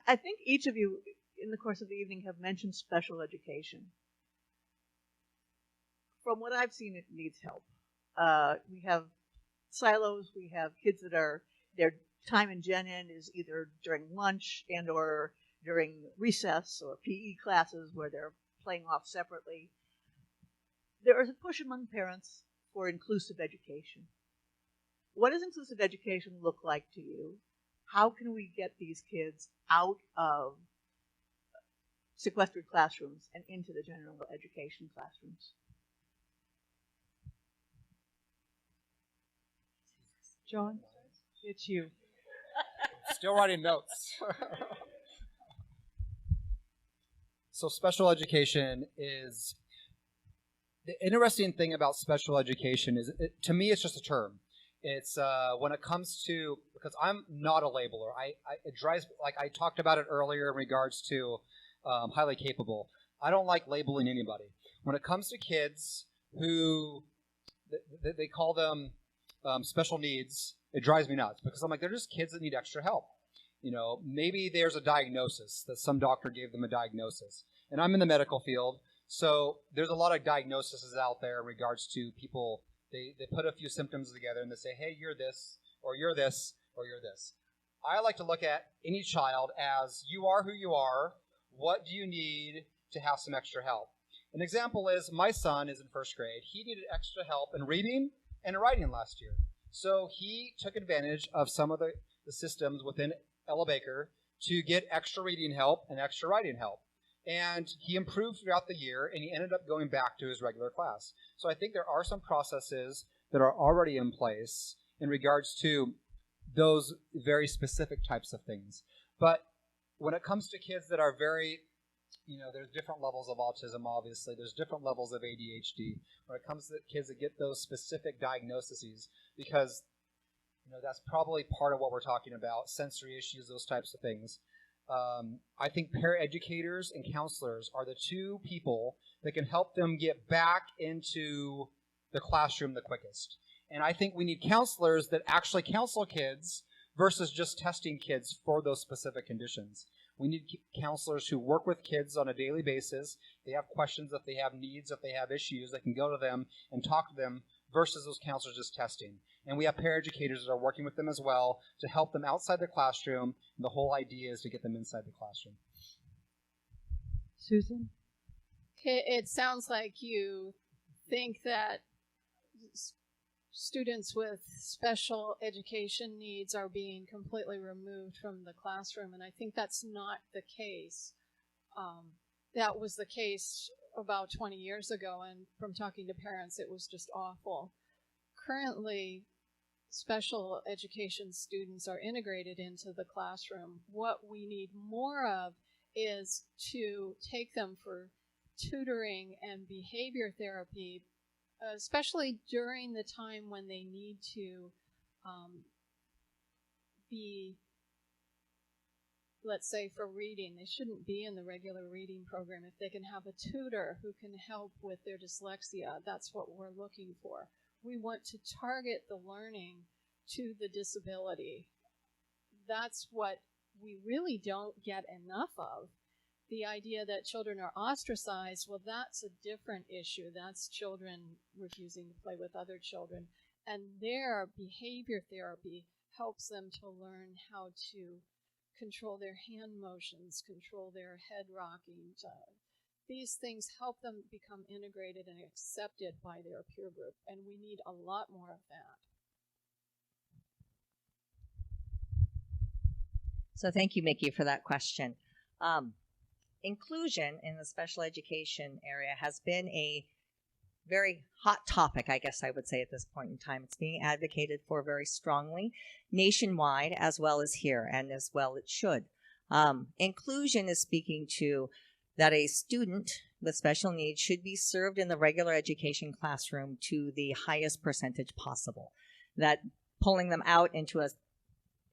I think each of you in the course of the evening have mentioned special education. From what I've seen, it needs help. We have silos. We have kids that are, their time in Gen Ed is either during lunch and or during recess or PE classes where they're playing off separately. There is a push among parents for inclusive education. What does inclusive education look like to you? How can we get these kids out of sequestered classrooms and into the general education classrooms? John, it's you. Still writing notes. So special education is, the interesting thing about special education is, to me, it's just a term. It's when it comes to, because I'm not a labeler. It drives, like I talked about it earlier in regards to highly capable. I don't like labeling anybody. When it comes to kids who, they call them special needs, it drives me nuts because I'm like, they're just kids that need extra help. You know, maybe there's a diagnosis that some doctor gave them a diagnosis. And I'm in the medical field, so there's a lot of diagnoses out there in regards to people. They put a few symptoms together and they say, hey, you're this, or you're this, or you're this. I like to look at any child as you are who you are. What do you need to have some extra help? An example is my son is in first grade. He needed extra help in reading and writing last year. So he took advantage of some of the systems within Ella Baker to get extra reading help and extra writing help. And he improved throughout the year, and he ended up going back to his regular class. So I think there are some processes that are already in place in regards to those very specific types of things. But when it comes to kids that are very, you know, there's different levels of autism, obviously. There's different levels of ADHD. When it comes to kids that get those specific diagnoses, because, you know, that's probably part of what we're talking about, sensory issues, those types of things. I think paraeducators and counselors are the two people that can help them get back into the classroom the quickest. And I think we need counselors that actually counsel kids versus just testing kids for those specific conditions. We need counselors who work with kids on a daily basis. They have questions, if they have needs, if they have issues, they can go to them and talk to them versus those counselors just testing. And we have paraeducators that are working with them as well to help them outside the classroom. And the whole idea is to get them inside the classroom. Susan? It sounds like you think that students with special education needs are being completely removed from the classroom, and I think that's not the case. That was the case about 20 years ago, and from talking to parents, it was just awful. Currently, special education students are integrated into the classroom. What we need more of is to take them for tutoring and behavior therapy, especially during the time when they need to be, let's say for reading. They shouldn't be in the regular reading program. If they can have a tutor who can help with their dyslexia, that's what we're looking for. We want to target the learning to the disability. That's what we really don't get enough of. The idea that children are ostracized, well, that's a different issue. That's children refusing to play with other children. And their behavior therapy helps them to learn how to control their hand motions, control their head rocking. These things help them become integrated and accepted by their peer group. And we need a lot more of that. So thank you, Mickey, for that question. Inclusion in the special education area has been a very hot topic, I guess I would say at this point in time. It's being advocated for very strongly nationwide as well as here, and as well it should. Inclusion is speaking to that a student with special needs should be served in the regular education classroom to the highest percentage possible. That pulling them out into a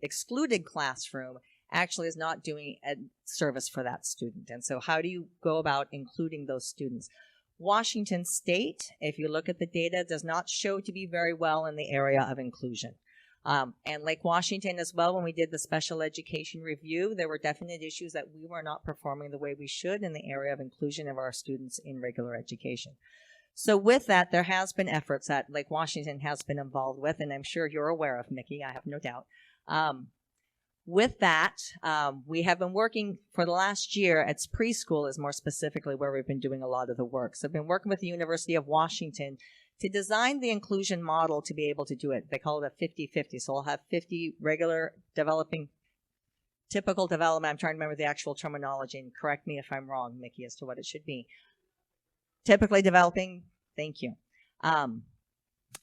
excluded classroom actually is not doing a service for that student. And so how do you go about including those students? Washington State, if you look at the data, does not show to be very well in the area of inclusion. And Lake Washington as well, when we did the special education review, there were definite issues that we were not performing the way we should in the area of inclusion of our students in regular education. So with that, there has been efforts that Lake Washington has been involved with, and I'm sure you're aware of, Mickey, I have no doubt. With that, we have been working for the last year, it's preschool is more specifically where we've been doing a lot of the work. So I've been working with the University of Washington to design the inclusion model to be able to do it. They call it a 50-50. So we'll have 50 regular developing, typical development. I'm trying to remember the actual terminology, and correct me if I'm wrong, Mickey, as to what it should be. Typically developing, thank you,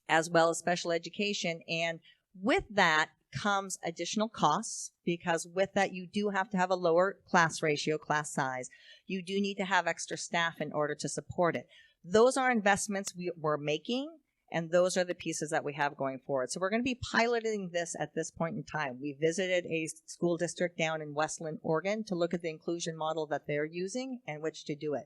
as well as special education. And with that comes additional costs, because with that you do have to have a lower class ratio, class size. You do need to have extra staff in order to support it. Those are investments we're making, and those are the pieces that we have going forward. So we're going to be piloting this at this point in time. We visited a school district down in Westland, Oregon, to look at the inclusion model that they're using and which to do it.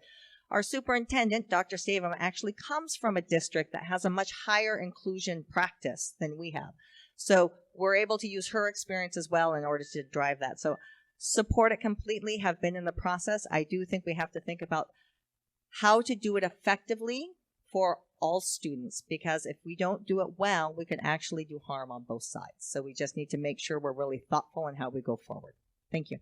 Our superintendent, Dr. Stavum, actually comes from a district that has a much higher inclusion practice than we have. So we're able to use her experience as well in order to drive that. So support it completely, have been in the process. I do think we have to think about how to do it effectively for all students, because if we don't do it well, we can actually do harm on both sides. So we just need to make sure we're really thoughtful in how we go forward. Thank you.